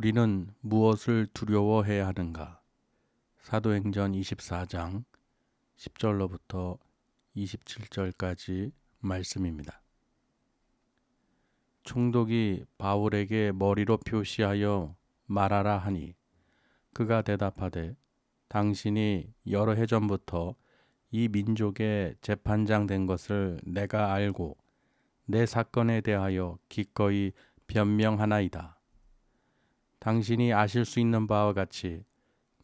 우리는 무엇을 두려워해야 하는가? 사도행전 24장 10절로부터 27절까지 말씀입니다. 총독이 바울에게 머리로 표시하여 말하라 하니 그가 대답하되 당신이 여러 해 전부터 이 민족의 재판장 된 것을 내가 알고 내 사건에 대하여 기꺼이 변명하나이다. 당신이 아실 수 있는 바와 같이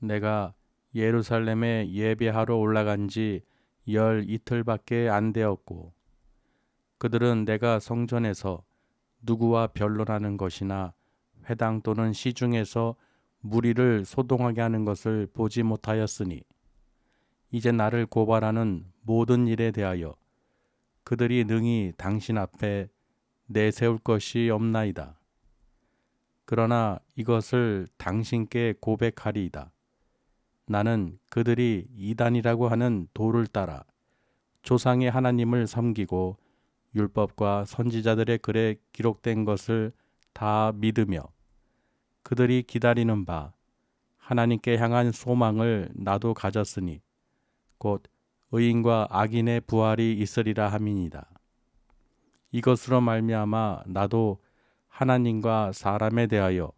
내가 예루살렘에 예배하러 올라간 지 열 이틀밖에 안 되었고 그들은 내가 성전에서 누구와 변론하는 것이나 회당 또는 시중에서 무리를 소동하게 하는 것을 보지 못하였으니 이제 나를 고발하는 모든 일에 대하여 그들이 능히 당신 앞에 내세울 것이 없나이다. 그러나 이것을 당신께 고백하리이다. 나는 그들이 이단이라고 하는 도를 따라 조상의 하나님을 섬기고 율법과 선지자들의 글에 기록된 것을 다 믿으며 그들이 기다리는 바 하나님께 향한 소망을 나도 가졌으니 곧 의인과 악인의 부활이 있으리라 함이니이다. 이것으로 말미암아 나도 하나님과 사람에 대하여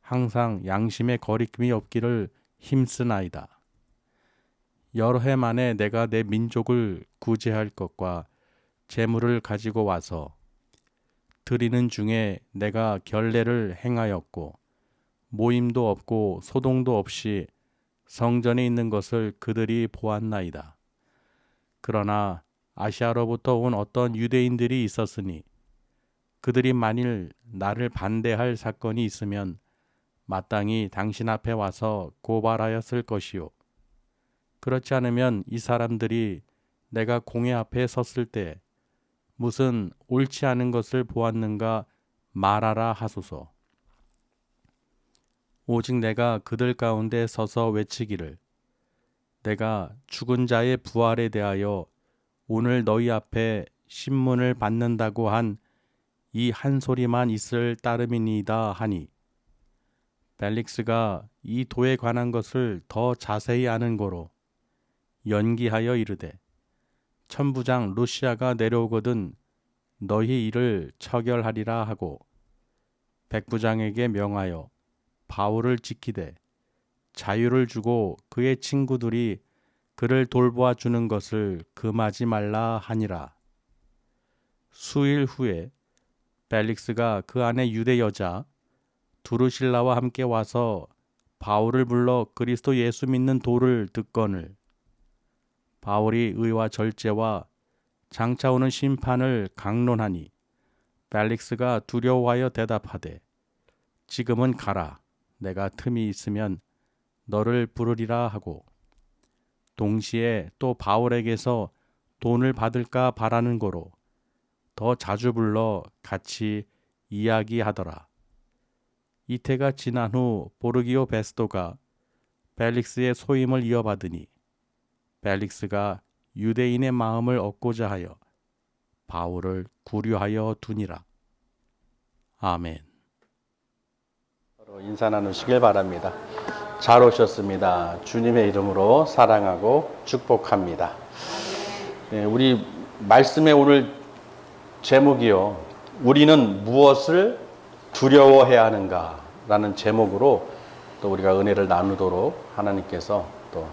항상 양심의 거리낌이 없기를 힘쓰나이다. 여러 해 만에 내가 내 민족을 구제할 것과 재물을 가지고 와서 드리는 중에 내가 결례를 행하였고 모임도 없고 소동도 없이 성전에 있는 것을 그들이 보았나이다. 그러나 아시아로부터 온 어떤 유대인들이 있었으니 그들이 만일 나를 반대할 사건이 있으면 마땅히 당신 앞에 와서 고발하였을 것이요. 그렇지 않으면 이 사람들이 내가 공회 앞에 섰을 때 무슨 옳지 않은 것을 보았는가 말하라 하소서. 오직 내가 그들 가운데 서서 외치기를 내가 죽은 자의 부활에 대하여 오늘 너희 앞에 신문을 받는다고 한 이 한 소리만 있을 따름이니이다 하니 벨릭스가 이 도에 관한 것을 더 자세히 아는 고로 연기하여 이르되 천부장 루시아가 내려오거든 너희 일을 처결하리라 하고 백부장에게 명하여 바울을 지키되 자유를 주고 그의 친구들이 그를 돌보아 주는 것을 금하지 말라 하니라. 수일 후에 벨릭스가 그 안에 유대 여자 두루실라와 함께 와서 바울을 불러 그리스도 예수 믿는 도를 듣거늘 바울이 의와 절제와 장차 오는 심판을 강론하니 벨릭스가 두려워하여 대답하되 지금은 가라. 내가 틈이 있으면 너를 부르리라 하고 동시에 또 바울에게서 돈을 받을까 바라는 고로 더 자주 불러 같이 이야기하더라. 이태가 지난 후 보르기오 베스도가 벨릭스의 소임을 이어받으니 벨릭스가 유대인의 마음을 얻고자 하여 바울을 구류하여 두니라. 아멘. 서로 인사 나누시길 바랍니다. 잘 오셨습니다. 주님의 이름으로 사랑하고 축복합니다. 우리 말씀의 오늘 제목이요. 우리는 무엇을 두려워해야 하는가 라는 제목으로 또 우리가 은혜를 나누도록 하나님께서 또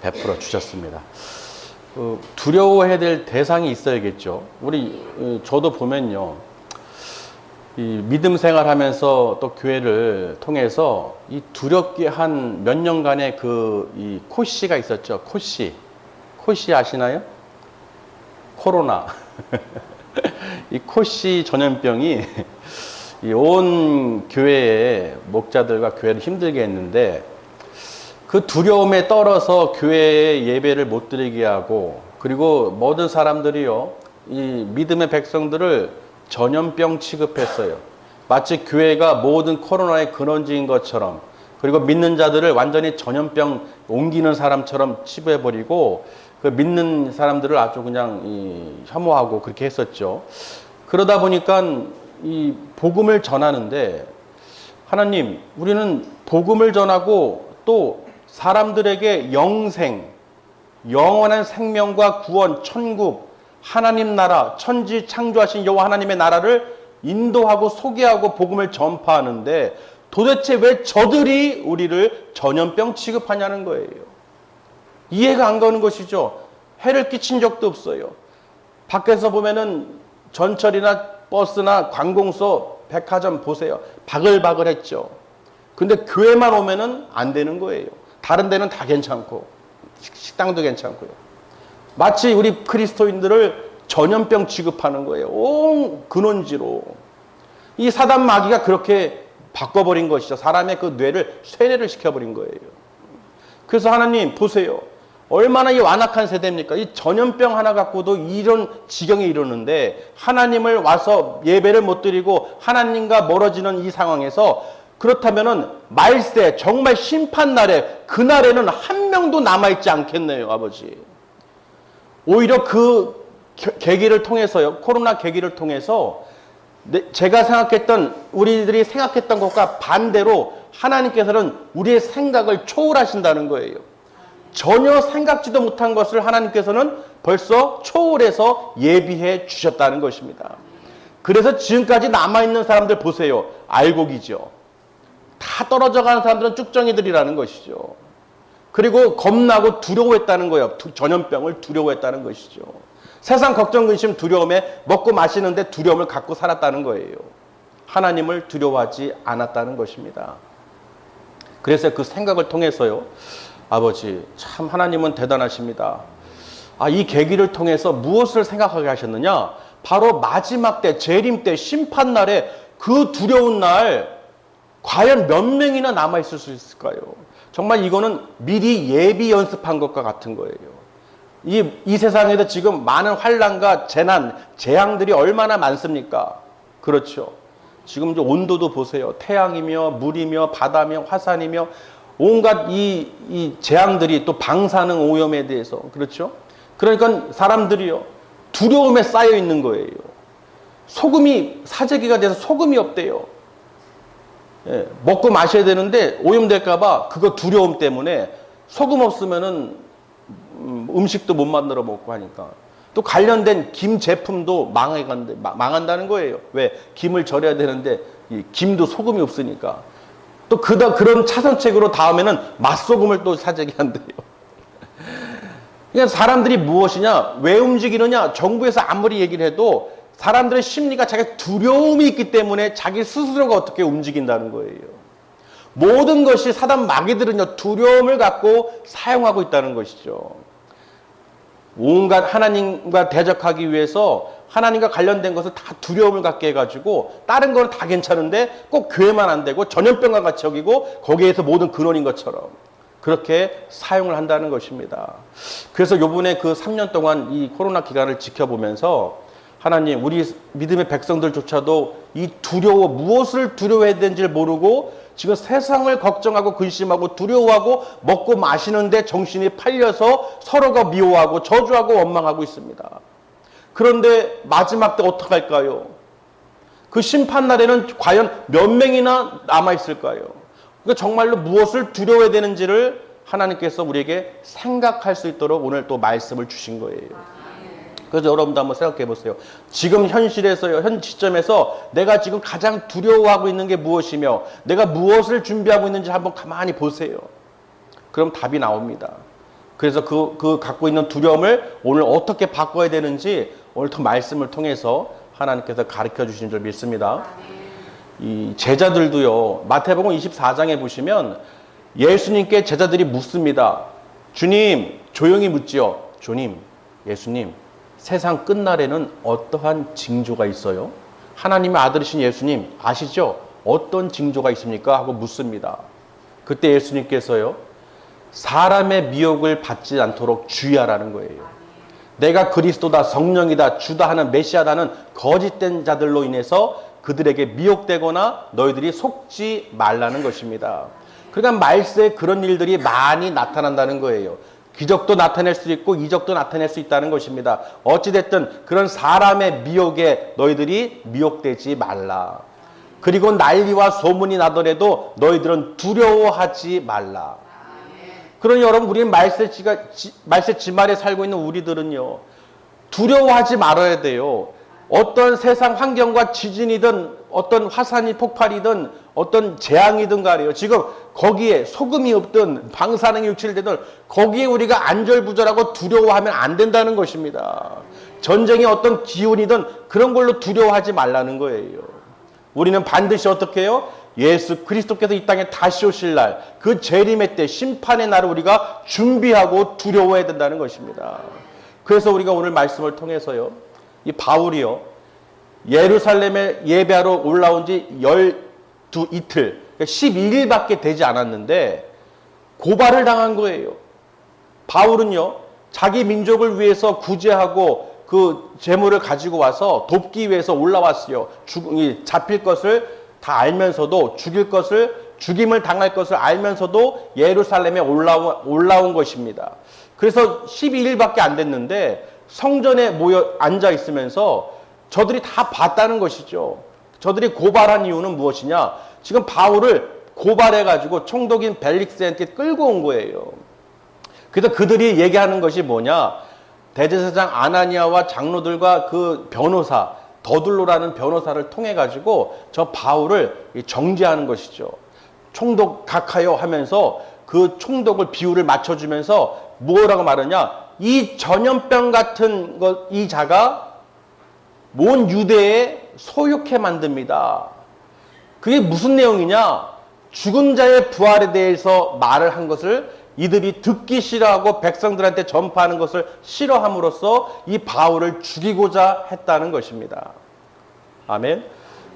베풀어 주셨습니다. 두려워해야 될 대상이 있어야겠죠. 저도 보면요. 이 믿음 생활하면서 또 교회를 통해서 이 두렵게 한 몇 년간의 이 코씨가 있었죠. 코씨 아시나요? 코로나. 이 코씨 전염병이 온 교회의 목자들과 교회를 힘들게 했는데 그 두려움에 떨어서 교회에 예배를 못 드리게 하고 그리고 모든 사람들이요. 이 믿음의 백성들을 전염병 취급했어요. 마치 교회가 모든 코로나의 근원지인 것처럼 그리고 믿는 자들을 완전히 전염병 옮기는 사람처럼 치부해버리고 그 믿는 사람들을 아주 그냥 혐오하고 그렇게 했었죠. 그러다 보니까 이 복음을 전하는데 하나님, 우리는 복음을 전하고 또 사람들에게 영생, 영원한 생명과 구원, 천국, 하나님 나라, 천지 창조하신 여호와 하나님의 나라를 인도하고 소개하고 복음을 전파하는데 도대체 왜 저들이 우리를 전염병 취급하냐는 거예요. 이해가 안 가는 것이죠. 해를 끼친 적도 없어요. 밖에서 보면은 전철이나 버스나 관공서, 백화점 보세요. 바글바글 했죠. 근데 교회만 오면은 안 되는 거예요. 다른 데는 다 괜찮고, 식당도 괜찮고요. 마치 우리 그리스도인들을 전염병 취급하는 거예요. 온 근원지로. 이 사단 마귀가 그렇게 바꿔버린 것이죠. 사람의 그 뇌를 쇠뇌를 시켜버린 거예요. 그래서 하나님 보세요. 얼마나 이 완악한 세대입니까? 이 전염병 하나 갖고도 이런 지경에 이르는데 하나님을 와서 예배를 못 드리고 하나님과 멀어지는 이 상황에서 그렇다면은 말세 정말 심판날에 그날에는 한 명도 남아있지 않겠네요, 아버지. 오히려 그 계기를 통해서요, 코로나 계기를 통해서 제가 생각했던, 우리들이 생각했던 것과 반대로 하나님께서는 우리의 생각을 초월하신다는 거예요. 전혀 생각지도 못한 것을 하나님께서는 벌써 초월해서 예비해 주셨다는 것입니다. 그래서 지금까지 남아있는 사람들 보세요. 알곡이죠. 다 떨어져 가는 사람들은 쭉정이들이라는 것이죠. 그리고 겁나고 두려워했다는 거예요. 전염병을 두려워했다는 것이죠. 세상 걱정, 근심, 두려움에 먹고 마시는데 두려움을 갖고 살았다는 거예요. 하나님을 두려워하지 않았다는 것입니다. 그래서 그 생각을 통해서요, 아버지, 참 하나님은 대단하십니다. 이 계기를 통해서 무엇을 생각하게 하셨느냐? 바로 마지막 때, 재림 때, 심판날에 그 두려운 날 과연 몇 명이나 남아있을 수 있을까요? 정말 이거는 미리 예비 연습한 것과 같은 거예요. 이 세상에도 지금 많은 환난과 재난, 재앙들이 얼마나 많습니까? 그렇죠. 지금 이제 온도도 보세요. 태양이며 물이며 바다며 화산이며 온갖 이 재앙들이 또 방사능 오염에 대해서, 그렇죠? 그러니까 사람들이요, 두려움에 쌓여 있는 거예요. 소금이 사재기가 돼서 소금이 없대요. 예, 먹고 마셔야 되는데 오염될까봐 그거 두려움 때문에 소금 없으면은 음식도 못 만들어 먹고 하니까. 또 관련된 김 제품도 망한다는 거예요. 왜? 김을 절여야 되는데 이 김도 소금이 없으니까. 또 그런 차선책으로 다음에는 맛소금을 또 사재기 한대요. 그러니까 사람들이 무엇이냐? 왜 움직이느냐? 정부에서 아무리 얘기를 해도 사람들의 심리가 자기 두려움이 있기 때문에 자기 스스로가 어떻게 움직인다는 거예요. 모든 것이 사단 마귀들은요, 두려움을 갖고 사용하고 있다는 것이죠. 온갖 하나님과 대적하기 위해서 하나님과 관련된 것을 다 두려움을 갖게 해가지고 다른 거는 다 괜찮은데 꼭 교회만 안 되고 전염병과 같이 여기고 거기에서 모든 근원인 것처럼 그렇게 사용을 한다는 것입니다. 그래서 요번에 그 3년 동안 이 코로나 기간을 지켜보면서 하나님, 우리 믿음의 백성들조차도 이 무엇을 두려워해야 되는지를 모르고 지금 세상을 걱정하고 근심하고 두려워하고 먹고 마시는데 정신이 팔려서 서로가 미워하고 저주하고 원망하고 있습니다. 그런데 마지막 때 어떡할까요? 그 심판날에는 과연 몇 명이나 남아있을까요? 그러니까 정말로 무엇을 두려워해야 되는지를 하나님께서 우리에게 생각할 수 있도록 오늘 또 말씀을 주신 거예요. 그래서 여러분도 한번 생각해 보세요. 지금 현실에서요, 현 시점에서 내가 지금 가장 두려워하고 있는 게 무엇이며 내가 무엇을 준비하고 있는지 한번 가만히 보세요. 그럼 답이 나옵니다. 그래서 그 갖고 있는 두려움을 오늘 어떻게 바꿔야 되는지 오늘 또 말씀을 통해서 하나님께서 가르쳐 주신 줄 믿습니다. 이 제자들도요, 마태복음 24장에 보시면 예수님께 제자들이 묻습니다. 주님, 조용히 묻지요. 주님, 예수님, 세상 끝날에는 어떠한 징조가 있어요? 하나님의 아들이신 예수님 아시죠? 어떤 징조가 있습니까? 하고 묻습니다. 그때 예수님께서요, 사람의 미혹을 받지 않도록 주의하라는 거예요. 내가 그리스도다, 성령이다, 주다 하는 메시아다는 거짓된 자들로 인해서 그들에게 미혹되거나 너희들이 속지 말라는 것입니다. 그러니까 말세에 그런 일들이 많이 나타난다는 거예요. 기적도 나타낼 수 있고 이적도 나타낼 수 있다는 것입니다. 어찌됐든 그런 사람의 미혹에 너희들이 미혹되지 말라. 그리고 난리와 소문이 나더라도 너희들은 두려워하지 말라. 그러니 여러분, 우리는 말세 지말에 살고 있는 우리들은요, 두려워하지 말아야 돼요. 어떤 세상 환경과 지진이든 어떤 화산이 폭발이든 어떤 재앙이든 가래요. 지금 거기에 소금이 없든 방사능이 유출되든 거기에 우리가 안절부절하고 두려워하면 안 된다는 것입니다. 전쟁의 어떤 기운이든 그런 걸로 두려워하지 말라는 거예요. 우리는 반드시 어떻게 해요? 예수 그리스도께서 이 땅에 다시 오실 날, 그 재림의 때, 심판의 날을 우리가 준비하고 두려워해야 된다는 것입니다. 그래서 우리가 오늘 말씀을 통해서요, 이 바울이요, 예루살렘에 예배하러 올라온 지 이틀, 그러니까 12일밖에 되지 않았는데 고발을 당한 거예요. 바울은요, 자기 민족을 위해서 구제하고 그 재물을 가지고 와서 돕기 위해서 올라왔어요. 잡힐 것을 다 알면서도, 죽임을 당할 것을 알면서도 예루살렘에 올라온 것입니다. 그래서 12일밖에 안 됐는데 성전에 모여 앉아 있으면서 저들이 다 봤다는 것이죠. 저들이 고발한 이유는 무엇이냐? 지금 바울을 고발해가지고 총독인 벨릭스한테 끌고 온 거예요. 그래서 그들이 얘기하는 것이 뭐냐? 대제사장 아나니아와 장로들과 그 변호사, 더둘로라는 변호사를 통해 가지고 저 바울을 정죄하는 것이죠. 총독 각하여 하면서 그 총독을 비율을 맞춰주면서 뭐라고 말하냐? 이 전염병 같은 이 자가 온 유대에 소욕해 만듭니다. 그게 무슨 내용이냐? 죽은 자의 부활에 대해서 말을 한 것을 이들이 듣기 싫어하고 백성들한테 전파하는 것을 싫어함으로써 이 바울을 죽이고자 했다는 것입니다. 아멘.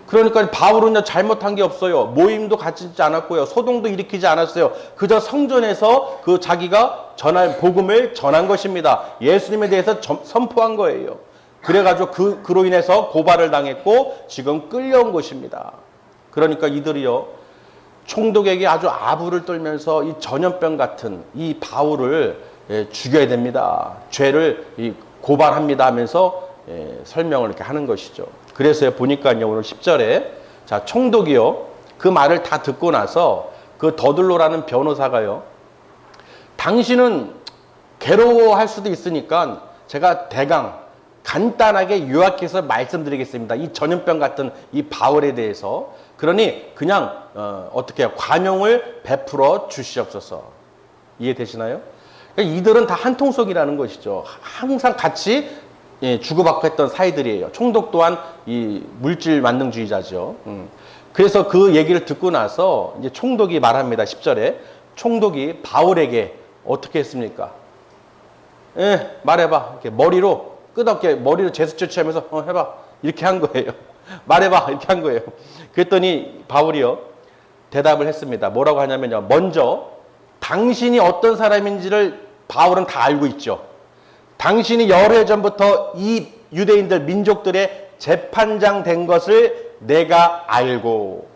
그러니까 바울은요, 잘못한 게 없어요. 모임도 갖지 않았고요, 소동도 일으키지 않았어요. 그저 성전에서 그 자기가 전할 복음을 전한 것입니다. 예수님에 대해서 선포한 거예요. 그래가지고 그로 인해서 고발을 당했고 지금 끌려온 것입니다. 그러니까 이들이요, 총독에게 아주 아부를 떨면서 이 전염병 같은 이 바울을 죽여야 됩니다. 죄를 고발합니다 하면서 설명을 이렇게 하는 것이죠. 그래서 보니까요, 오늘 10절에 자, 총독이요, 그 말을 다 듣고 나서 그 더둘로라는 변호사가요, 당신은 괴로워할 수도 있으니까 제가 대강 간단하게 요약해서 말씀드리겠습니다. 이 전염병 같은 이 바울에 대해서. 그러니 그냥 어떻게 해요? 관용을 베풀어 주시옵소서. 이해되시나요? 그러니까 이들은 다 한 통속이라는 것이죠. 항상 같이 주고받고 했던 사이들이에요. 총독 또한 이 물질 만능주의자죠. 그래서 그 얘기를 듣고 나서 이제 총독이 말합니다. 10절에 총독이 바울에게 어떻게 했습니까? 말해봐. 이렇게 머리로 끄덕게 머리로 제스처 취하면서 해봐. 이렇게 한 거예요. 말해봐. 이렇게 한 거예요. 그랬더니 바울이요, 대답을 했습니다. 뭐라고 하냐면요, 먼저 당신이 어떤 사람인지를 바울은 다 알고 있죠. 당신이 여러 해 전부터 이 유대인들 민족들의 재판장 된 것을 내가 알고.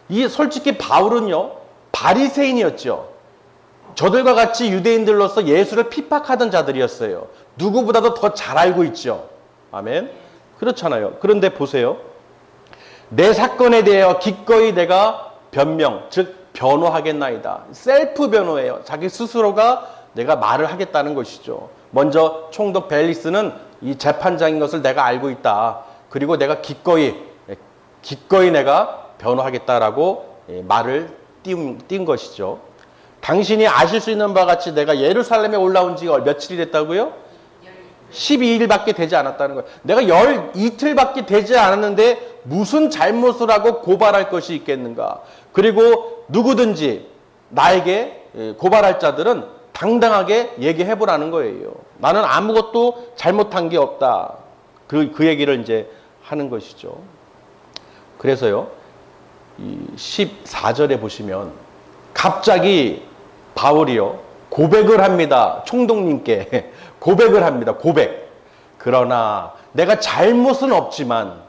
이 솔직히 바울은요, 바리새인이었죠. 저들과 같이 유대인들로서 예수를 핍박하던 자들이었어요. 누구보다도 더 잘 알고 있죠. 아멘. 그렇잖아요. 그런데 보세요. 내 사건에 대하여 기꺼이 내가 변명, 즉 변호하겠나이다. 셀프 변호예요. 자기 스스로가 내가 말을 하겠다는 것이죠. 먼저 총독 벨리스는 이 재판장인 것을 내가 알고 있다. 그리고 내가 기꺼이 내가 변호하겠다라고 말을 띄운 것이죠. 당신이 아실 수 있는 바와 같이 내가 예루살렘에 올라온 지가 며칠이 됐다고요? 12일밖에 되지 않았다는 거예요. 내가 이틀밖에 되지 않았는데 무슨 잘못을 하고 고발할 것이 있겠는가? 그리고 누구든지 나에게 고발할 자들은 당당하게 얘기해보라는 거예요. 나는 아무것도 잘못한 게 없다. 그 얘기를 이제 하는 것이죠. 그래서요, 이 14절에 보시면 갑자기 바울이요, 고백을 합니다. 총독님께 고백을 합니다. 고백. 그러나 내가 잘못은 없지만,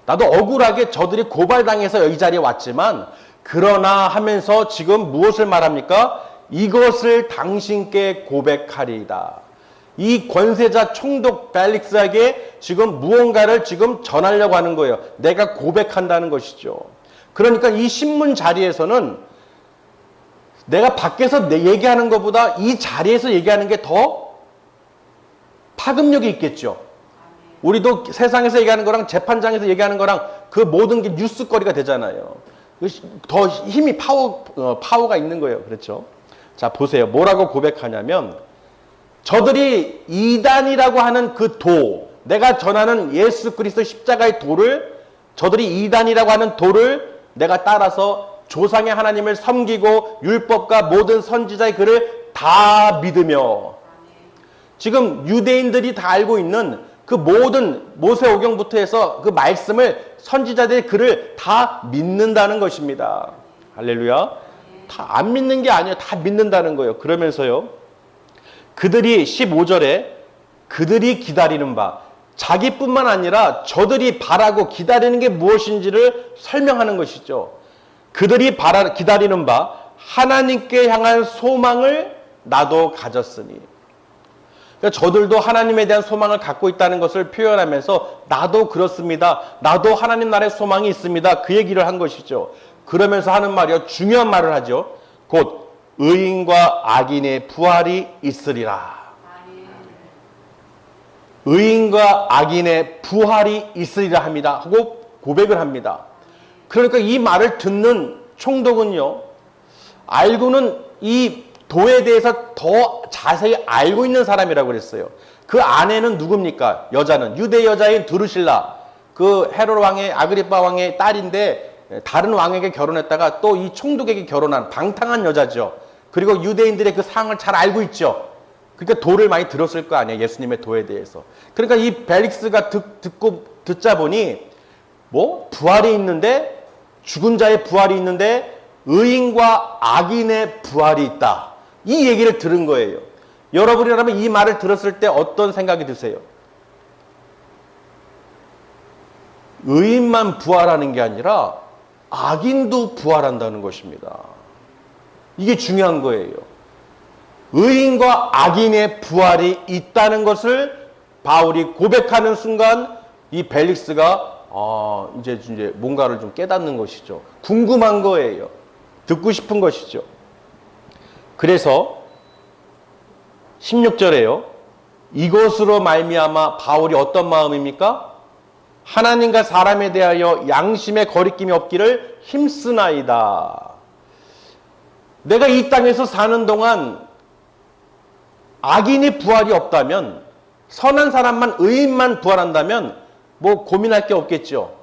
나도 억울하게 저들이 고발당해서 이 자리에 왔지만, 그러나 하면서 지금 무엇을 말합니까? 이것을 당신께 고백하리이다. 이 권세자 총독 벨릭스에게 지금 무언가를 지금 전하려고 하는 거예요. 내가 고백한다는 것이죠. 그러니까 이 신문 자리에서는 내가 밖에서 얘기하는 것보다 이 자리에서 얘기하는 게 더 파급력이 있겠죠. 우리도 세상에서 얘기하는 거랑 재판장에서 얘기하는 거랑 그 모든 게 뉴스거리가 되잖아요. 더 힘이 파워가 있는 거예요. 그렇죠? 자, 보세요. 뭐라고 고백하냐면 저들이 이단이라고 하는 그 도, 내가 전하는 예수 그리스도 십자가의 도를 저들이 이단이라고 하는 도를 내가 따라서 조상의 하나님을 섬기고 율법과 모든 선지자의 글을 다 믿으며 지금 유대인들이 다 알고 있는 그 모든 모세오경부터 해서 그 말씀을 선지자들의 글을 다 믿는다는 것입니다. 할렐루야. 다 안 믿는 게 아니에요. 다 믿는다는 거예요. 그러면서요. 그들이 15절에 그들이 기다리는 바 자기뿐만 아니라 저들이 바라고 기다리는 게 무엇인지를 설명하는 것이죠. 그들이 기다리는 바 하나님께 향한 소망을 나도 가졌으니 그러니까 저들도 하나님에 대한 소망을 갖고 있다는 것을 표현하면서 나도 그렇습니다. 나도 하나님 나라의 소망이 있습니다. 그 얘기를 한 것이죠. 그러면서 하는 말이요. 중요한 말을 하죠. 곧 의인과 악인의 부활이 있으리라. 의인과 악인의 부활이 있으리라 합니다. 하고 고백을 합니다. 그러니까 이 말을 듣는 총독은요. 알고는 이 도에 대해서 더 자세히 알고 있는 사람이라고 그랬어요. 그 아내는 누굽니까? 여자는 유대 여자인 드루실라. 그 헤롯 왕의 아그리파 왕의 딸인데 다른 왕에게 결혼했다가 또 이 총독에게 결혼한 방탕한 여자죠. 그리고 유대인들의 그 상을 잘 알고 있죠. 그러니까 도를 많이 들었을 거 아니에요. 예수님의 도에 대해서. 그러니까 이 벨릭스가 듣자 보니 뭐 부활이 있는데 죽은 자의 부활이 있는데 의인과 악인의 부활이 있다. 이 얘기를 들은 거예요. 여러분이라면 이 말을 들었을 때 어떤 생각이 드세요? 의인만 부활하는 게 아니라 악인도 부활한다는 것입니다. 이게 중요한 거예요. 의인과 악인의 부활이 있다는 것을 바울이 고백하는 순간 이 벨릭스가 이제 뭔가를 좀 깨닫는 것이죠. 궁금한 거예요. 듣고 싶은 것이죠. 그래서 16절에요. 이것으로 말미암아 바울이 어떤 마음입니까? 하나님과 사람에 대하여 양심의 거리낌이 없기를 힘쓰나이다. 내가 이 땅에서 사는 동안 악인이 부활이 없다면 선한 사람만 의인만 부활한다면 뭐 고민할 게 없겠죠.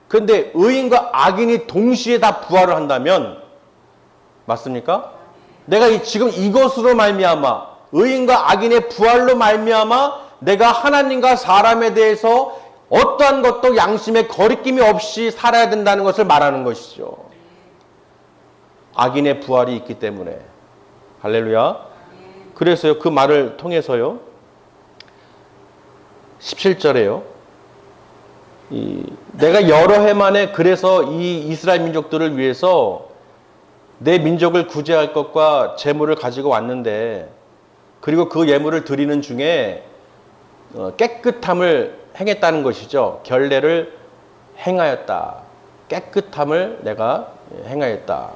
그런데 의인과 악인이 동시에 다 부활을 한다면 맞습니까? 내가 지금 이것으로 말미암아 의인과 악인의 부활로 말미암아 내가 하나님과 사람에 대해서 어떠한 것도 양심의 거리낌이 없이 살아야 된다는 것을 말하는 것이죠. 악인의 부활이 있기 때문에. 할렐루야. 그래서요, 그 말을 통해서요, 17절에요, 내가 여러 해 만에 그래서 이 이스라엘 민족들을 위해서 내 민족을 구제할 것과 재물을 가지고 왔는데, 그리고 그 예물을 드리는 중에 깨끗함을 행했다는 것이죠. 결례를 행하였다. 깨끗함을 내가 행하였다.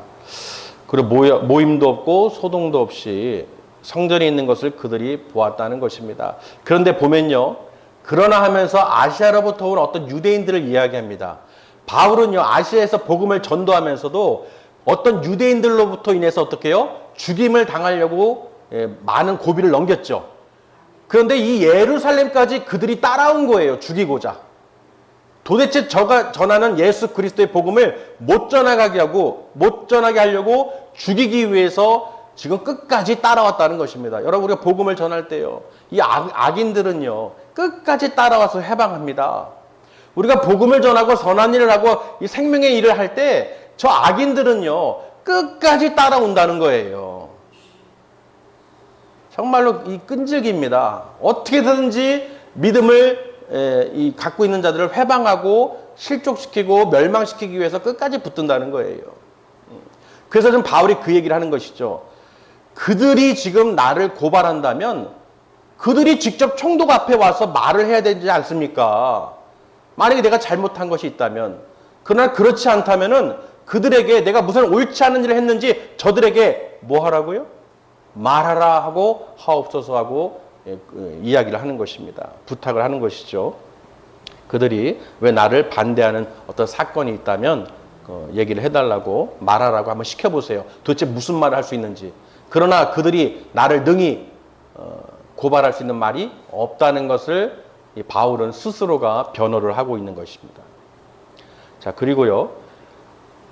그리고 모임도 없고 소동도 없이 성전에 있는 것을 그들이 보았다는 것입니다. 그런데 보면요. 그러나 하면서 아시아로부터 온 어떤 유대인들을 이야기합니다. 바울은요. 아시아에서 복음을 전도하면서도 어떤 유대인들로부터 인해서 어떻게 해요? 죽임을 당하려고 많은 고비를 넘겼죠. 그런데 이 예루살렘까지 그들이 따라온 거예요. 죽이고자. 도대체 저가 전하는 예수 그리스도의 복음을 못 전하게 하려고 죽이기 위해서 지금 끝까지 따라왔다는 것입니다. 여러분, 우리가 복음을 전할 때요, 이 악인들은요, 끝까지 따라와서 해방합니다. 우리가 복음을 전하고 선한 일을 하고 이 생명의 일을 할 때 저 악인들은요, 끝까지 따라온다는 거예요. 정말로 이 끈질깁니다. 어떻게든지 믿음을 갖고 있는 자들을 회방하고 실족시키고 멸망시키기 위해서 끝까지 붙든다는 거예요. 그래서 좀 바울이 그 얘기를 하는 것이죠. 그들이 지금 나를 고발한다면 그들이 직접 총독 앞에 와서 말을 해야 되지 않습니까? 만약에 내가 잘못한 것이 있다면, 그러나 그렇지 않다면은 그들에게 내가 무슨 옳지 않은 일을 했는지 저들에게 뭐 하라고요? 말하라 하고 하옵소서 하고 이야기를 하는 것입니다. 부탁을 하는 것이죠. 그들이 왜 나를 반대하는 어떤 사건이 있다면 얘기를 해달라고 말하라고 한번 시켜보세요. 도대체 무슨 말을 할 수 있는지. 그러나 그들이 나를 능히 고발할 수 있는 말이 없다는 것을 이 바울은 스스로가 변호를 하고 있는 것입니다. 자, 그리고요.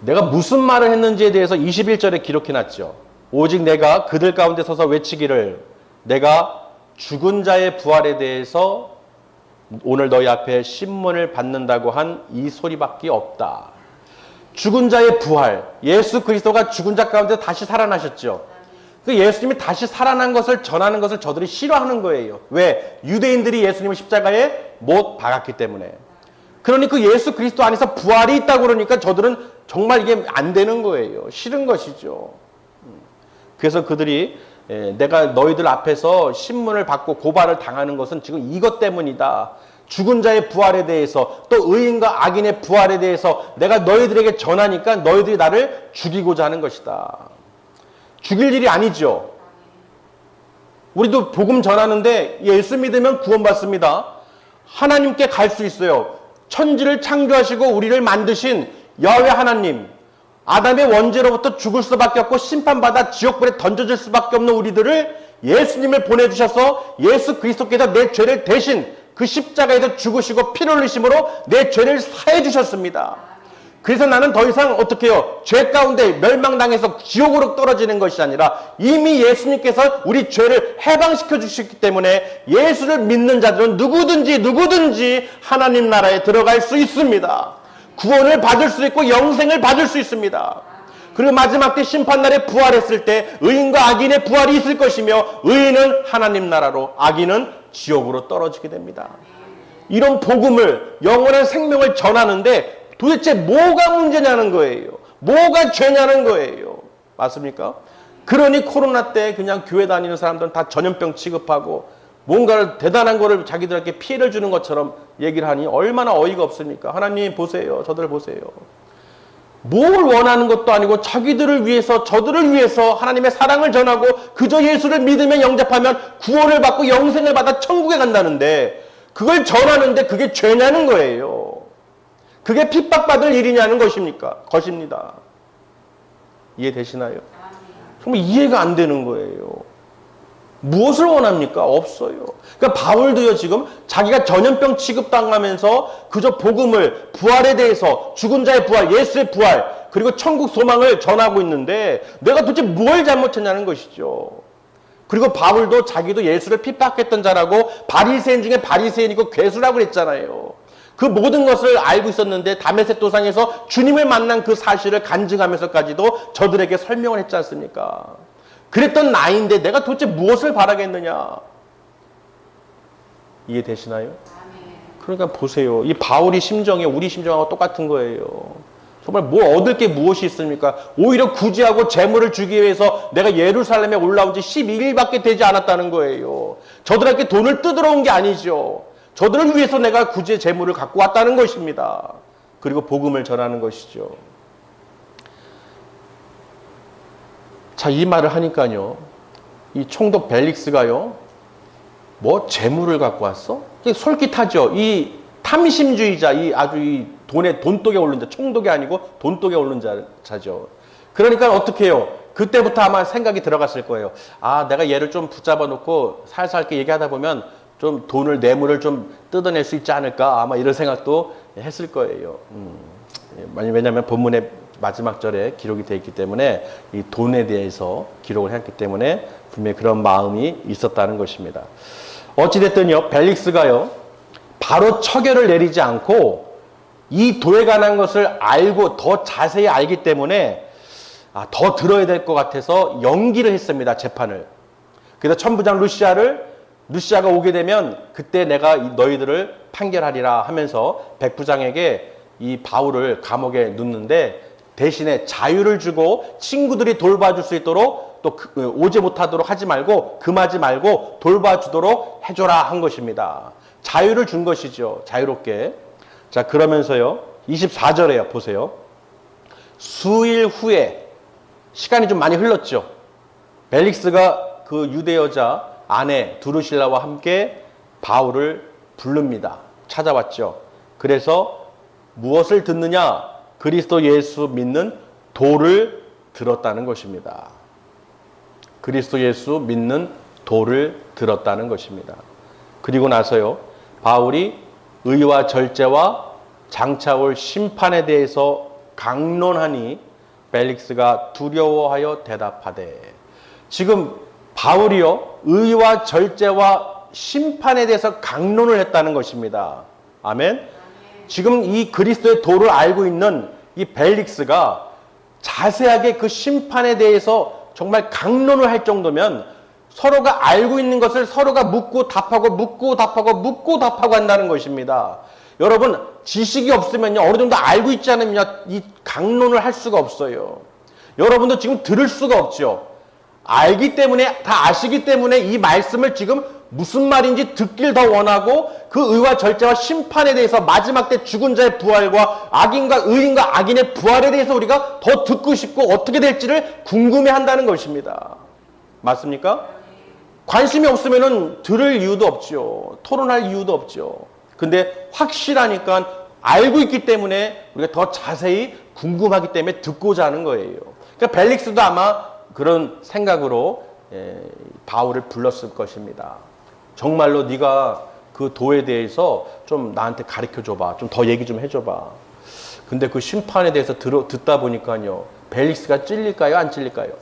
내가 무슨 말을 했는지에 대해서 21절에 기록해놨죠. 오직 내가 그들 가운데 서서 외치기를 내가 죽은 자의 부활에 대해서 오늘 너희 앞에 신문을 받는다고 한 이 소리밖에 없다. 죽은 자의 부활, 예수 그리스도가 죽은 자 가운데 다시 살아나셨죠. 그 예수님이 다시 살아난 것을 전하는 것을 저들이 싫어하는 거예요. 왜? 유대인들이 예수님을 십자가에 못 박았기 때문에. 그러니 그 예수 그리스도 안에서 부활이 있다고 그러니까 저들은 정말 이게 안 되는 거예요. 싫은 것이죠. 그래서 그들이 내가 너희들 앞에서 신문을 받고 고발을 당하는 것은 지금 이것 때문이다. 죽은 자의 부활에 대해서 또 의인과 악인의 부활에 대해서 내가 너희들에게 전하니까 너희들이 나를 죽이고자 하는 것이다. 죽일 일이 아니죠. 우리도 복음 전하는데 예수 믿으면 구원받습니다. 하나님께 갈 수 있어요. 천지를 창조하시고 우리를 만드신 야훼 하나님, 아담의 원죄로부터 죽을 수밖에 없고 심판받아 지옥불에 던져질 수밖에 없는 우리들을 예수님을 보내주셔서 예수 그리스도께서 내 죄를 대신 그 십자가에서 죽으시고 피를 흘리심으로 내 죄를 사해 주셨습니다. 그래서 나는 더 이상 어떻게 해요? 죄 가운데 멸망당해서 지옥으로 떨어지는 것이 아니라 이미 예수님께서 우리 죄를 해방시켜 주셨기 때문에 예수를 믿는 자들은 누구든지 하나님 나라에 들어갈 수 있습니다. 구원을 받을 수 있고 영생을 받을 수 있습니다. 그리고 마지막 때 심판날에 부활했을 때 의인과 악인의 부활이 있을 것이며 의인은 하나님 나라로 악인은 지옥으로 떨어지게 됩니다. 이런 복음을 영원한 생명을 전하는데 도대체 뭐가 문제냐는 거예요. 뭐가 죄냐는 거예요. 맞습니까? 그러니 코로나 때 그냥 교회 다니는 사람들은 다 전염병 취급하고 뭔가를 대단한 거를 자기들에게 피해를 주는 것처럼 얘기를 하니 얼마나 어이가 없습니까? 하나님 보세요. 저들 보세요. 뭘 원하는 것도 아니고 자기들을 위해서 저들을 위해서 하나님의 사랑을 전하고 그저 예수를 믿으면 영접하면 구원을 받고 영생을 받아 천국에 간다는데 그걸 전하는데 그게 죄냐는 거예요. 그게 핍박받을 일이냐는 것입니다. 이해되시나요? 정말 이해가 안 되는 거예요. 무엇을 원합니까? 없어요. 그러니까 바울도요, 지금 자기가 전염병 취급당하면서 그저 복음을, 부활에 대해서, 죽은 자의 부활, 예수의 부활, 그리고 천국 소망을 전하고 있는데 내가 도대체 뭘 잘못했냐는 것이죠. 그리고 바울도 자기도 예수를 핍박했던 자라고 바리새인 중에 바리새인이고 괴수라고 그랬잖아요. 그 모든 것을 알고 있었는데 다메섹 도상에서 주님을 만난 그 사실을 간증하면서까지도 저들에게 설명을 했지 않습니까? 그랬던 나인데 내가 도대체 무엇을 바라겠느냐? 이해되시나요? 그러니까 보세요. 이 바울이 심정이 우리 심정하고 똑같은 거예요. 정말 뭐 얻을 게 무엇이 있습니까? 오히려 구제하고 재물을 주기 위해서 내가 예루살렘에 올라온 지 12일밖에 되지 않았다는 거예요. 저들에게 돈을 뜯으러 온 게 아니죠. 저들을 위해서 내가 구제 재물을 갖고 왔다는 것입니다. 그리고 복음을 전하는 것이죠. 자, 이 말을 하니까요. 이 총독 벨릭스가요. 뭐 재물을 갖고 왔어? 솔깃하죠. 이 탐심주의자, 이 돈독에 오른 자, 총독이 아니고 돈독에 오른 자죠. 그러니까 어떻게 해요? 그때부터 아마 생각이 들어갔을 거예요. 아, 내가 얘를 좀 붙잡아 놓고 살살 이렇게 얘기하다 보면 좀 뇌물을 좀 뜯어낼 수 있지 않을까? 아마 이런 생각도 했을 거예요. 왜냐하면 본문의 마지막 절에 기록이 되어 있기 때문에 이 돈에 대해서 기록을 했기 때문에 분명히 그런 마음이 있었다는 것입니다. 어찌됐든요, 벨릭스가요, 바로 처결을 내리지 않고 이 도에 관한 것을 알고 더 자세히 알기 때문에 더 들어야 될 것 같아서 연기를 했습니다, 재판을. 그래서 천부장 루시아가 오게 되면 그때 내가 너희들을 판결하리라 하면서 백부장에게 이 바울을 감옥에 넣는데 대신에 자유를 주고 친구들이 돌봐줄 수 있도록 또 오지 못하도록 하지 말고 금하지 말고 돌봐주도록 해줘라 한 것입니다. 자유를 준 것이죠. 자유롭게. 자, 그러면서요. 24절에요. 보세요. 수일 후에 시간이 좀 많이 흘렀죠. 벨릭스가 그 유대 여자 아내 두루실라와 함께 바울을 부릅니다. 찾아왔죠. 그래서 무엇을 듣느냐? 그리스도 예수 믿는 도를 들었다는 것입니다. 그리스도 예수 믿는 도를 들었다는 것입니다. 그리고 나서요. 바울이 의와 절제와 장차 올 심판에 대해서 강론하니 벨릭스가 두려워하여 대답하되. 지금 바울이요. 의와 절제와 심판에 대해서 강론을 했다는 것입니다. 아멘. 지금 이 그리스도의 도를 알고 있는 이 벨릭스가 자세하게 그 심판에 대해서 정말 강론을 할 정도면 서로가 알고 있는 것을 서로가 묻고 답하고 묻고 답하고 묻고 답하고 한다는 것입니다. 여러분, 지식이 없으면요, 어느 정도 알고 있지 않으면 이 강론을 할 수가 없어요. 여러분도 지금 들을 수가 없죠. 알기 때문에, 다 아시기 때문에 이 말씀을 지금 무슨 말인지 듣길 더 원하고 그 의와 절제와 심판에 대해서 마지막 때 죽은 자의 부활과 악인과 의인과 악인의 부활에 대해서 우리가 더 듣고 싶고 어떻게 될지를 궁금해 한다는 것입니다. 맞습니까? 관심이 없으면 들을 이유도 없죠. 토론할 이유도 없죠. 근데 확실하니까 알고 있기 때문에 우리가 더 자세히 궁금하기 때문에 듣고자 하는 거예요. 그러니까 벨릭스도 아마 그런 생각으로 바울을 불렀을 것입니다. 정말로 네가 그 도에 대해서 좀 나한테 가르쳐 줘봐. 좀 더 얘기 좀 해줘봐. 근데 그 심판에 대해서 듣다 보니까요. 벨릭스가 찔릴까요? 안 찔릴까요?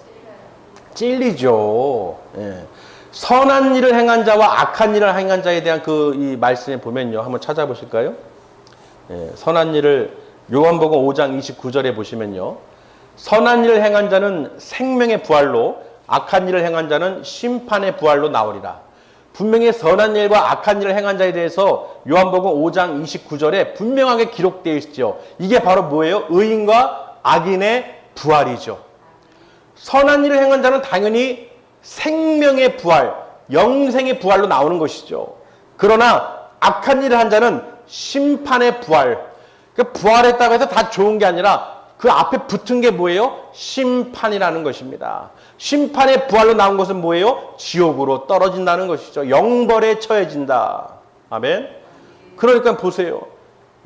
찔리죠. 예. 선한 일을 행한 자와 악한 일을 행한 자에 대한 그 이 말씀에 보면요. 한번 찾아보실까요? 예. 선한 일을 요한복음 5장 29절에 보시면요. 선한 일을 행한 자는 생명의 부활로 악한 일을 행한 자는 심판의 부활로 나오리라. 분명히 선한 일과 악한 일을 행한 자에 대해서 요한복음 5장 29절에 분명하게 기록되어 있죠. 이게 바로 뭐예요? 의인과 악인의 부활이죠. 선한 일을 행한 자는 당연히 생명의 부활, 영생의 부활로 나오는 것이죠. 그러나 악한 일을 한 자는 심판의 부활. 그러니까 부활했다고 해서 다 좋은 게 아니라 그 앞에 붙은 게 뭐예요? 심판이라는 것입니다. 심판의 부활로 나온 것은 뭐예요? 지옥으로 떨어진다는 것이죠. 영벌에 처해진다. 아멘. 그러니까 보세요.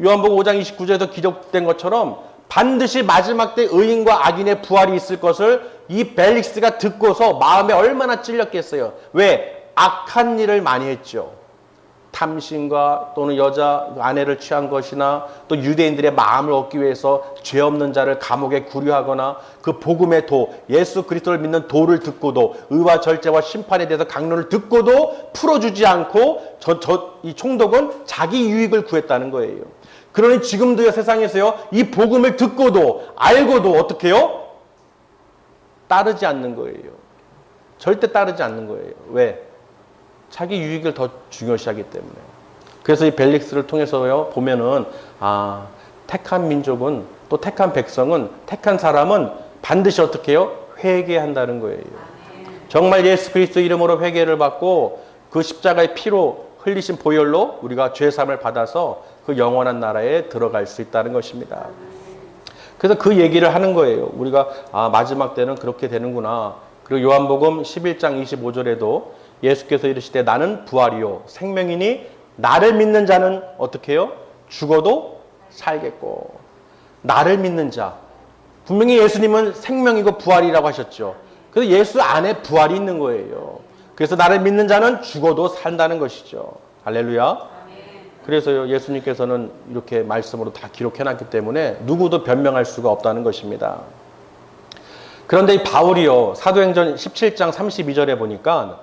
요한복음 5장 29절에서 기록된 것처럼 반드시 마지막 때 의인과 악인의 부활이 있을 것을 이 벨릭스가 듣고서 마음에 얼마나 찔렸겠어요. 왜? 악한 일을 많이 했죠. 탐심과 또는 여자 아내를 취한 것이나 또 유대인들의 마음을 얻기 위해서 죄 없는 자를 감옥에 구류하거나 그 복음의 도, 예수 그리스도를 믿는 도를 듣고도 의와 절제와 심판에 대해서 강론을 듣고도 풀어주지 않고 이 총독은 자기 유익을 구했다는 거예요. 그러니 지금도요 세상에서요 이 복음을 듣고도 알고도 어떻게 해요? 따르지 않는 거예요. 절대 따르지 않는 거예요. 왜? 자기 유익을 더 중요시하기 때문에. 그래서 이 벨릭스를 통해서요 보면은 택한 민족은 또 택한 백성은 택한 사람은 반드시 어떻게 해요? 회개한다는 거예요. 정말 예수 그리스도 이름으로 회개를 받고 그 십자가의 피로 흘리신 보혈로 우리가 죄사함을 받아서 그 영원한 나라에 들어갈 수 있다는 것입니다. 그래서 그 얘기를 하는 거예요. 우리가 마지막 때는 그렇게 되는구나. 그리고 요한복음 11장 25절에도 예수께서 이르시되 나는 부활이요 생명이니 나를 믿는 자는 어떻게 해요? 죽어도 살겠고. 나를 믿는 자. 분명히 예수님은 생명이고 부활이라고 하셨죠. 그래서 예수 안에 부활이 있는 거예요. 그래서 나를 믿는 자는 죽어도 산다는 것이죠. 할렐루야. 그래서요 예수님께서는 이렇게 말씀으로 다 기록해놨기 때문에 누구도 변명할 수가 없다는 것입니다. 그런데 이 바울이요 사도행전 17장 32절에 보니까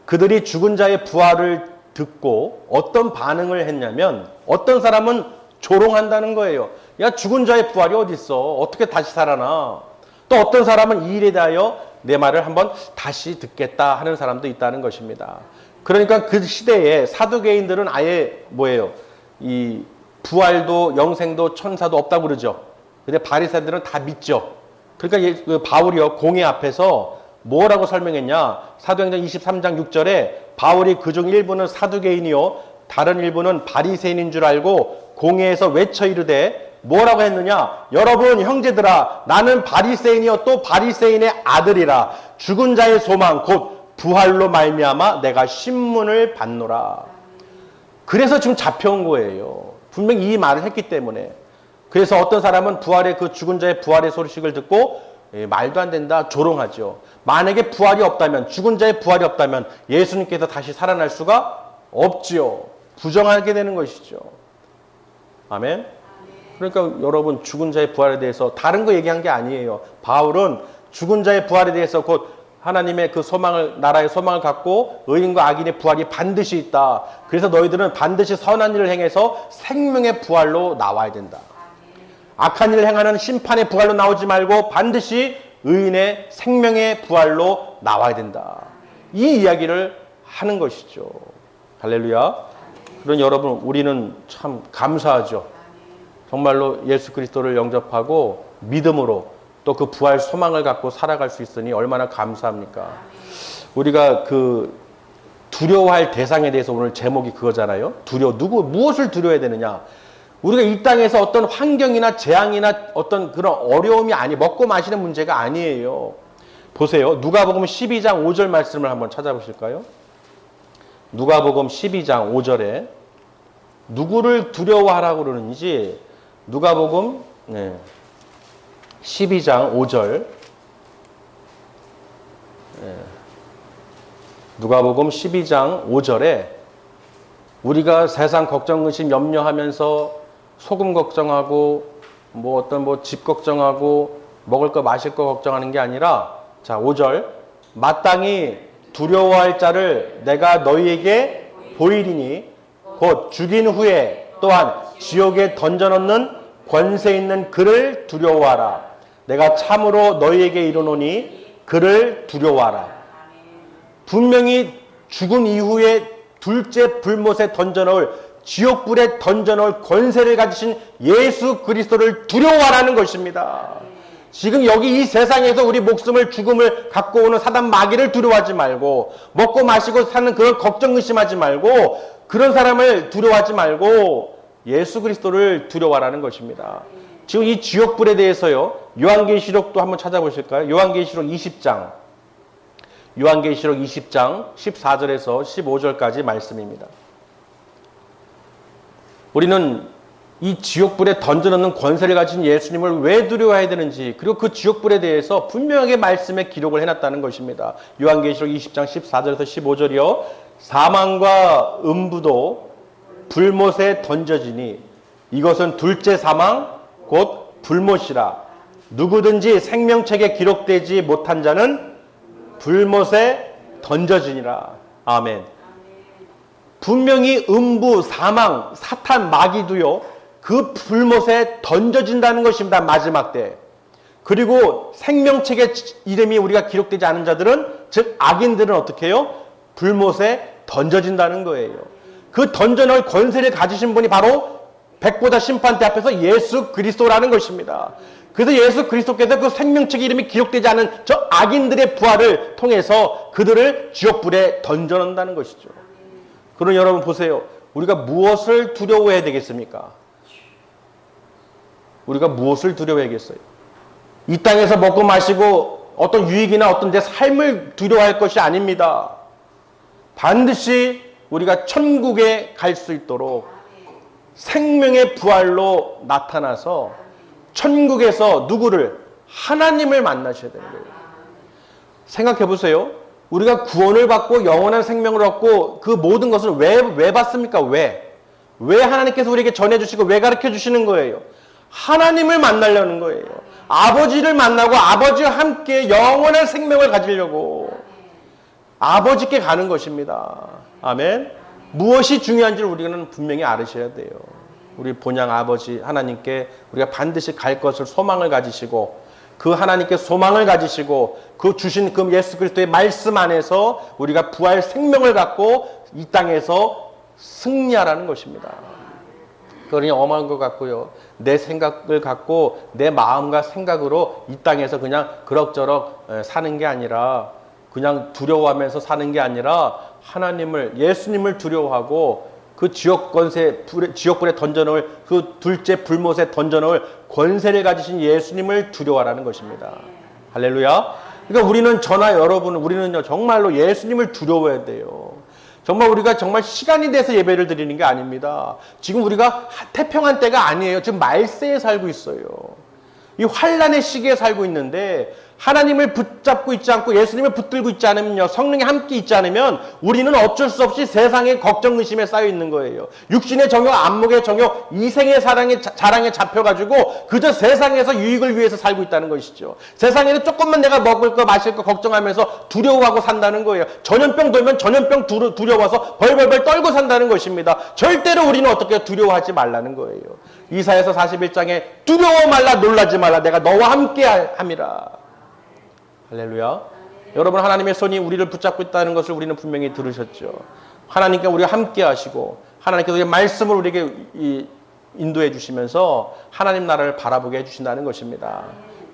그들이 죽은 자의 부활을 듣고 어떤 반응을 했냐면 어떤 사람은 조롱한다는 거예요. 야 죽은 자의 부활이 어디 있어? 어떻게 다시 살아나? 또 어떤 사람은 이 일에 대하여 내 말을 한번 다시 듣겠다 하는 사람도 있다는 것입니다. 그러니까 그 시대에 사두개인들은 아예 뭐예요? 이 부활도 영생도 천사도 없다고 그러죠. 근데 바리새인들은 다 믿죠. 그러니까 바울이요 공회 앞에서 뭐라고 설명했냐? 사도행전 23장 6절에 바울이 그중 일부는 사두개인이요 다른 일부는 바리새인인 줄 알고 공회에서 외쳐 이르되 뭐라고 했느냐? 여러분 형제들아, 나는 바리새인이요 또 바리새인의 아들이라. 죽은 자의 소망 곧 부활로 말미암아 내가 신문을 받노라. 그래서 지금 잡혀온 거예요. 분명히 이 말을 했기 때문에. 그래서 어떤 사람은 부활의 그 죽은 자의 부활의 소식을 듣고 말도 안 된다 조롱하죠. 만약에 부활이 없다면, 죽은 자의 부활이 없다면 예수님께서 다시 살아날 수가 없지요. 부정하게 되는 것이죠. 아멘. 그러니까 여러분, 죽은 자의 부활에 대해서 다른 거 얘기한 게 아니에요. 바울은 죽은 자의 부활에 대해서 곧 하나님의 그 소망을, 나라의 소망을 갖고 의인과 악인의 부활이 반드시 있다. 그래서 너희들은 반드시 선한 일을 행해서 생명의 부활로 나와야 된다. 악한 일을 행하는 심판의 부활로 나오지 말고 반드시 의인의 생명의 부활로 나와야 된다. 이 이야기를 하는 것이죠. 할렐루야. 그런 여러분, 우리는 참 감사하죠. 정말로 예수 그리스도를 영접하고 믿음으로 또 그 부활 소망을 갖고 살아갈 수 있으니 얼마나 감사합니까? 우리가 그 두려워할 대상에 대해서 오늘 제목이 그거잖아요. 무엇을 두려워해야 되느냐? 우리가 이 땅에서 어떤 환경이나 재앙이나 어떤 그런 어려움이 먹고 마시는 문제가 아니에요. 보세요. 누가복음 12장 5절 말씀을 한번 찾아보실까요? 누가복음 12장 5절에 누구를 두려워하라고 그러는지 누가복음 12장 5절 누가복음 12장 5절에 우리가 세상 걱정, 의심, 염려하면서 소금 걱정하고 집 걱정하고 먹을 거 마실 거 걱정하는 게 아니라 자 5절 마땅히 두려워할 자를 내가 너희에게 보이리니 곧 죽인 후에 또한 지옥에 던져넣는 권세 있는 그를 두려워하라. 내가 참으로 너희에게 이르노니 그를 두려워하라. 분명히 죽은 이후에 둘째 불못에 던져넣을 지옥불에 던져넣을 권세를 가지신 예수 그리스도를 두려워하라는 것입니다. 지금 여기 이 세상에서 우리 목숨을 죽음을 갖고 오는 사단 마귀를 두려워하지 말고 먹고 마시고 사는 그런 걱정 의심하지 말고 그런 사람을 두려워하지 말고 예수 그리스도를 두려워하라는 것입니다. 지금 이 지옥불에 대해서요. 요한계시록도 한번 찾아보실까요? 요한계시록 20장 14절에서 15절까지 말씀입니다. 우리는 이 지옥불에 던져넣는 권세를 가진 예수님을 왜 두려워해야 되는지 그리고 그 지옥불에 대해서 분명하게 말씀에 기록을 해놨다는 것입니다. 요한계시록 20장 14절에서 15절이요. 사망과 음부도 불못에 던져지니 이것은 둘째 사망 곧 불못이라. 누구든지 생명책에 기록되지 못한 자는 불못에 던져지니라. 아멘. 분명히 음부, 사망, 사탄, 마귀도요. 그 불못에 던져진다는 것입니다. 마지막 때. 그리고 생명책의 이름이 우리가 기록되지 않은 자들은 즉 악인들은 어떻게 해요? 불못에 던져진다는 거예요. 그 던져넣을 권세를 가지신 분이 바로 백보자 심판대 앞에서 예수 그리스도라는 것입니다. 그래서 예수 그리스도께서 그 생명책 이름이 기록되지 않은 저 악인들의 부활을 통해서 그들을 지옥불에 던져넣는다는 것이죠. 그럼 여러분 보세요. 우리가 무엇을 두려워해야 되겠습니까? 우리가 무엇을 두려워해야겠어요? 이 땅에서 먹고 마시고 어떤 유익이나 어떤 내 삶을 두려워할 것이 아닙니다. 반드시 우리가 천국에 갈 수 있도록 생명의 부활로 나타나서 천국에서 누구를? 하나님을 만나셔야 되는 거예요. 생각해 보세요. 우리가 구원을 받고 영원한 생명을 얻고 그 모든 것을 왜 받습니까? 왜 하나님께서 우리에게 전해주시고 왜 가르쳐 주시는 거예요? 하나님을 만나려는 거예요. 아버지를 만나고 아버지와 함께 영원한 생명을 가지려고 아버지께 가는 것입니다. 아멘. 무엇이 중요한지를 우리는 분명히 알으셔야 돼요. 우리 본향 아버지 하나님께 우리가 반드시 갈 것을 소망을 가지시고 그 하나님께 소망을 가지시고 그 주신 그 예수 그리스도의 말씀 안에서 우리가 부활 생명을 갖고 이 땅에서 승리하라는 것입니다. 그러니 엄한 것 같고요. 내 생각을 갖고 내 마음과 생각으로 이 땅에서 그냥 그럭저럭 사는 게 아니라, 그냥 두려워하면서 사는 게 아니라 하나님을, 예수님을 두려워하고 그 지옥불에 던져놓을, 그 둘째 불못에 던져놓을 권세를 가지신 예수님을 두려워하라는 것입니다. 할렐루야. 그러니까 우리는, 저나 여러분, 우리는요 정말로 예수님을 두려워해야 돼요. 정말 우리가 정말 시간이 돼서 예배를 드리는 게 아닙니다. 지금 우리가 태평한 때가 아니에요. 지금 말세에 살고 있어요. 이 환란의 시기에 살고 있는데, 하나님을 붙잡고 있지 않고 예수님을 붙들고 있지 않으면요, 성령이 함께 있지 않으면 우리는 어쩔 수 없이 세상의 걱정 의심에 쌓여 있는 거예요. 육신의 정욕, 안목의 정욕, 이생의 자랑에 잡혀가지고 그저 세상에서 유익을 위해서 살고 있다는 것이죠. 세상에는 조금만 내가 먹을 거 마실 거 걱정하면서 두려워하고 산다는 거예요. 전염병 돌면 전염병 두려워서 벌벌벌 떨고 산다는 것입니다. 절대로 우리는 어떻게 두려워하지 말라는 거예요. 이사야서 41장에 두려워 말라, 놀라지 말라, 내가 너와 함께 함이라. 할렐루야. 여러분, 하나님의 손이 우리를 붙잡고 있다는 것을 우리는 분명히 들으셨죠. 하나님께 우리가 함께 하시고 하나님께서 말씀을 우리에게 인도해 주시면서 하나님 나라를 바라보게 해주신다는 것입니다.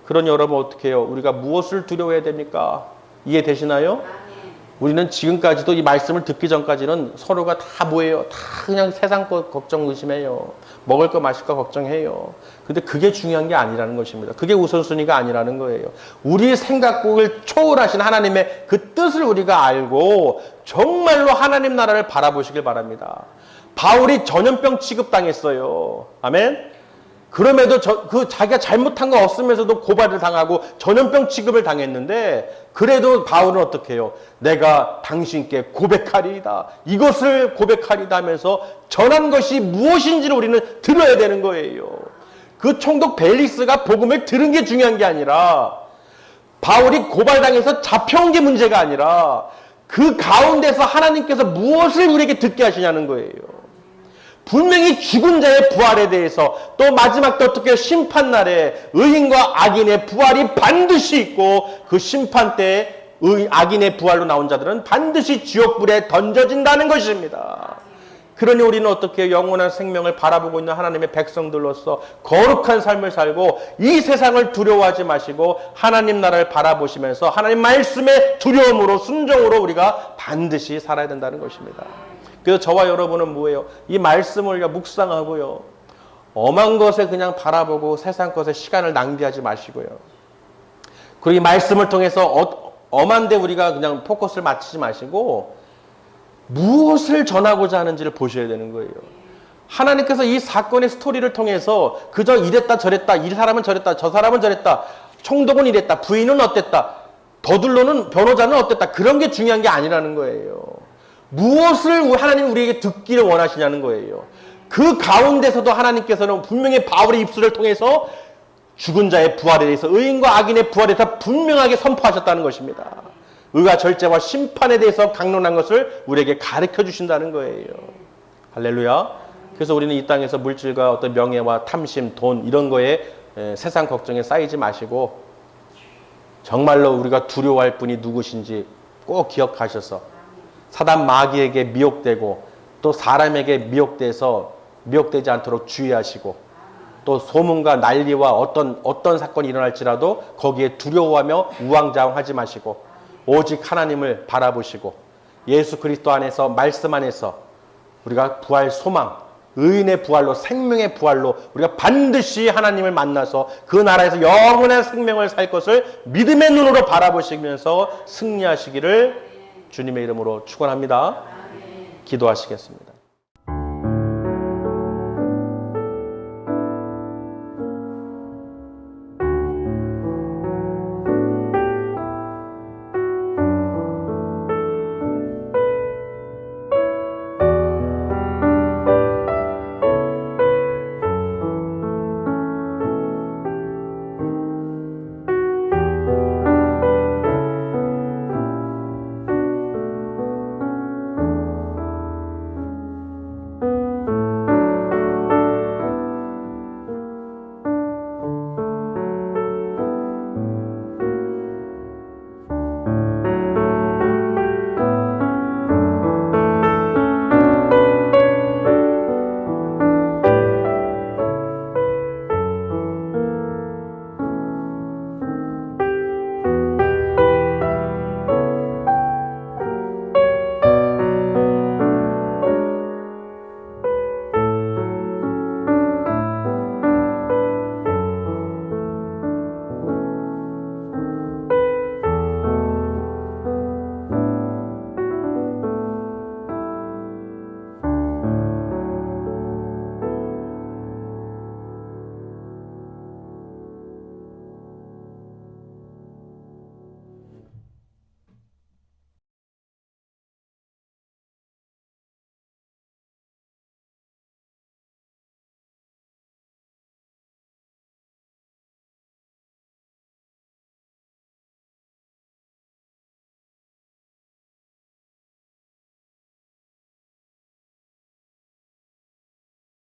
그러니 여러분 어떻게 해요? 우리가 무엇을 두려워해야 됩니까? 이해되시나요? 우리는 지금까지도 이 말씀을 듣기 전까지는 서로가 다 뭐예요? 다 그냥 세상 것 걱정 의심해요. 먹을 거 마실 거 걱정해요. 근데 그게 중요한 게 아니라는 것입니다. 그게 우선순위가 아니라는 거예요. 우리의 생각을 초월하신 하나님의 그 뜻을 우리가 알고 정말로 하나님 나라를 바라보시길 바랍니다. 바울이 전염병 취급당했어요. 아멘. 그럼에도 자기가 잘못한 거 없으면서도 고발을 당하고 전염병 취급을 당했는데, 그래도 바울은 어떻게 해요? 내가 당신께 고백하리이다, 이것을 고백하리이다 하면서 전한 것이 무엇인지를 우리는 들어야 되는 거예요. 그 총독 벨리스가 복음을 들은 게 중요한 게 아니라, 바울이 고발당해서 잡혀온 게 문제가 아니라, 그 가운데서 하나님께서 무엇을 우리에게 듣게 하시냐는 거예요. 분명히 죽은 자의 부활에 대해서, 또 마지막 때 어떻게 심판날에 의인과 악인의 부활이 반드시 있고, 그 심판 때에 악인의 부활로 나온 자들은 반드시 지옥불에 던져진다는 것입니다. 그러니 우리는 어떻게 영원한 생명을 바라보고 있는 하나님의 백성들로서 거룩한 삶을 살고 이 세상을 두려워하지 마시고 하나님 나라를 바라보시면서 하나님 말씀의 두려움으로, 순종으로 우리가 반드시 살아야 된다는 것입니다. 그래서 저와 여러분은 뭐예요? 이 말씀을 묵상하고요, 엄한 것에 그냥 바라보고 세상 것에 시간을 낭비하지 마시고요. 그리고 이 말씀을 통해서 엄한데 우리가 그냥 포커스를 맞추지 마시고 무엇을 전하고자 하는지를 보셔야 되는 거예요. 하나님께서 이 사건의 스토리를 통해서 그저 이랬다 저랬다, 이 사람은 저랬다, 저 사람은 저랬다, 총독은 이랬다, 부인은 어땠다, 더둘로는, 변호자는 어땠다, 그런 게 중요한 게 아니라는 거예요. 무엇을 하나님 우리에게 듣기를 원하시냐는 거예요. 그 가운데서도 하나님께서는 분명히 바울의 입술을 통해서 죽은 자의 부활에 대해서, 의인과 악인의 부활에 대해서 분명하게 선포하셨다는 것입니다. 의와 절제와 심판에 대해서 강론한 것을 우리에게 가르쳐 주신다는 거예요. 할렐루야. 그래서 우리는 이 땅에서 물질과 어떤 명예와 탐심, 돈, 이런 거에 세상 걱정에 쌓이지 마시고 정말로 우리가 두려워할 분이 누구신지 꼭 기억하셔서 사단 마귀에게 미혹되고 또 사람에게 미혹되지 않도록 주의하시고, 또 소문과 난리와 어떤 사건이 일어날지라도 거기에 두려워하며 우왕좌왕하지 마시고 오직 하나님을 바라보시고 예수 그리스도 안에서, 말씀 안에서 우리가 부활 소망, 의인의 부활로, 생명의 부활로 우리가 반드시 하나님을 만나서 그 나라에서 영원한 생명을 살 것을 믿음의 눈으로 바라보시면서 승리하시기를 주님의 이름으로 축원합니다. 기도하시겠습니다.